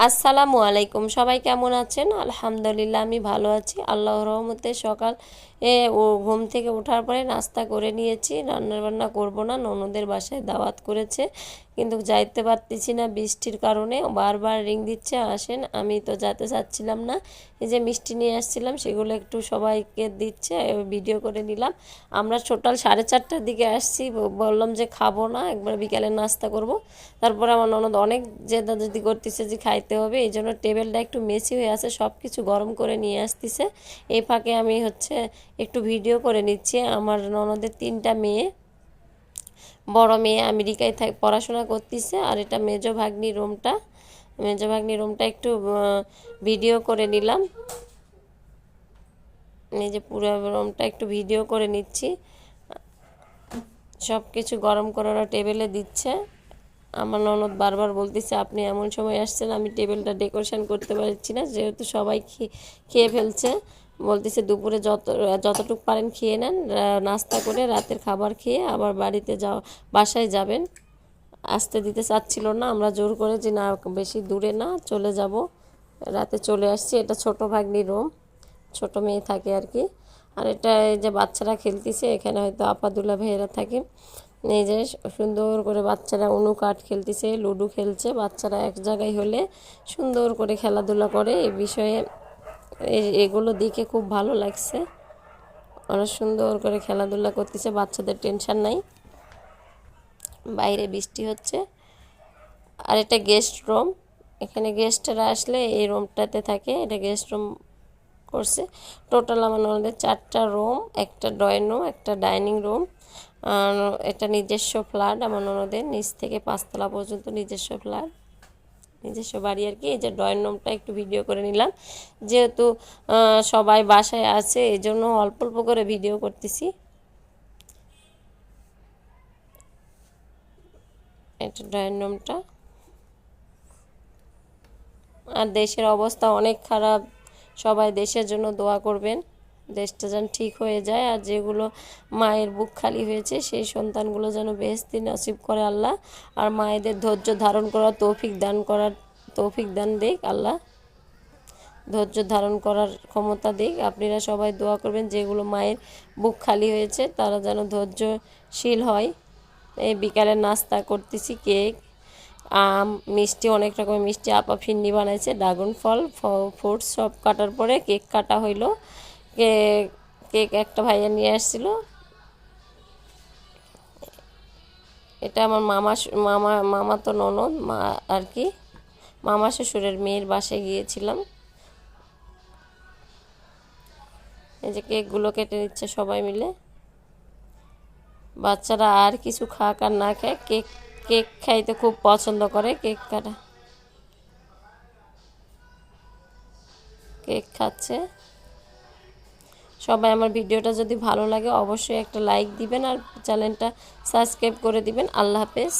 আসসালামু আলাইকুম। সবাই কেমন আছেন? আলহামদুলিল্লাহ আমি ভালো আছি। আল্লাহর রহমতে সকাল ঘুম থেকে ওঠার পরে নাস্তা করে নিয়েছি। রান্নাবান্না করব না, ননদের বাসায় দাওয়াত করেছে, কিন্তু যাইতে পারতেছি না বৃষ্টির কারণে। বারবার রিং দিচ্ছে আসেন, আমি তো যেতে চাচ্ছিলাম না। এই যে মিষ্টি নিয়ে আসছিলাম সেগুলো একটু সবাইকে দিচ্ছে, ভিডিও করে নিলাম। আমরা টোটাল 4:30টার দিকে আসছি, বললাম যে খাবো না, একবার বিকালে নাস্তা করব। তারপরে আমার ননদ অনেক জেদাজেদি করতেছে যে খাইতে হবে, এই জন্য টেবিলটা একটু মেসি হয়ে আছে, সব কিছু গরম করে নিয়ে আসতেছে। এই ফাঁকে আমি একটু ভিডিও করে নিচ্ছি। আমার ননদের 3টা মেয়ে, বড় মেয়ে আমেরিকায় পড়াশোনা করতেছে, আর এটা মেজো ভাগ্নি রুমটা একটু ভিডিও করে নিলাম। এই যে পুরো রুমটা একটু ভিডিও করে নিচ্ছি। সব কিছু গরম করে ওরা টেবিলে দিচ্ছে। আমার ননদ বারবার বলতেছে আপনি এমন সময় আসছেন, আমি টেবিলটা ডেকোরেশন করতে পারছি না, যেহেতু সবাই খেয়ে ফেলছে। বলতেছে দুপুরে যতটুকু পারেন খেয়ে নেন, নাস্তা করে রাতের খাবার খেয়ে আবার বাসায় যাবেন। আসতে দিতে চাচ্ছিল না, আমরা জোর করে যে না বেশি দূরে না, চলে যাব। রাতে চলে আসছি। এটা ছোট ভাগ্নির রুম, ছোট মেয়ে থাকে আর কি। আর এটা এই যে বাচ্চারা খেলতেছে, এখানে হয়তো আপাদুল্লা ভাইয়েরা থাকে। এই যে সুন্দর করে বাচ্চারা উনু কাঠ খেলতেছে, লুডো খেলছে। বাচ্চারা এক জায়গায় হলে সুন্দর করে খেলাধুলা করে। এই বিষয়ে এগুলো দেখে খুব ভালো লাগছে। অনেক সুন্দর করে খেলাধুলা করতেছে, বাচ্চাদের টেনশন নাই। বাইরে বৃষ্টি হচ্ছে। আর এটা গেস্ট রুম, এখানে গেস্টরা আসলে এই রুমটাতে থাকে। এটা গেস্ট রুম করছে। টোটাল আমার ননদের 4টা রুম, একটা ড্রয়িং রুম, একটা ডাইনিং রুম। আর এটা নিজস্ব ফ্ল্যাট আমার ননদের, নিচ থেকে 5তলা পর্যন্ত নিজস্ব ফ্ল্যাট, নিজস্ব বাড়ি আর কি। এই যে ড্রয়িং রুমটা একটু ভিডিও করে নিলাম, যেহেতু সবাই বাসায় আছে এই জন্য অল্প অল্প করে ভিডিও করতেছি। এটা ড্রয়িং রুমটা। আর দেশের অবস্থা অনেক খারাপ, সবাই দেশের জন্য দোয়া করবেন, দেশটা যেন ঠিক হয়ে যায়। আর যেগুলো মায়ের বুক খালি হয়েছে সেই সন্তানগুলো যেন বেহেশতি নসিব করে আল্লাহ। আর মায়েদের ধৈর্য ধারণ করার তৌফিক দান দিক আল্লাহ, ধৈর্য ধারণ করার ক্ষমতা দিক। আপনারা সবাই দোয়া করবেন, যেগুলো মায়ের বুক খালি হয়েছে তারা যেন ধৈর্যশীল হয়। এই বিকালে নাস্তা করতেছি, কেক, আম, মিষ্টি, অনেক রকমের মিষ্টি। আপা ফিন্নি বানাইছে, ড্রাগন ফল, ফ্রুটস সব কাটার পরে কেক কাটা হইলো। কেক একটা ভাইয়া নিয়ে আসছিল। এটা আমার মামা তো ননদ আর কি, মামা শ্বশুরের মেয়ের বাসায় গিয়েছিলাম। এই যে কেকগুলো কেটে নিচ্ছে সবাই মিলে। বাচ্চারা আর কিছু খাক আর না খায়, কেক কেক খাইতে খুব পছন্দ করে। কেক খাচ্ছে সবাই। আমার ভিডিওটা যদি ভালো লাগে অবশ্যই একটা লাইক দিবেন আর চ্যানেলটা সাবস্ক্রাইব করে দিবেন। আল্লাহ হাফেজ।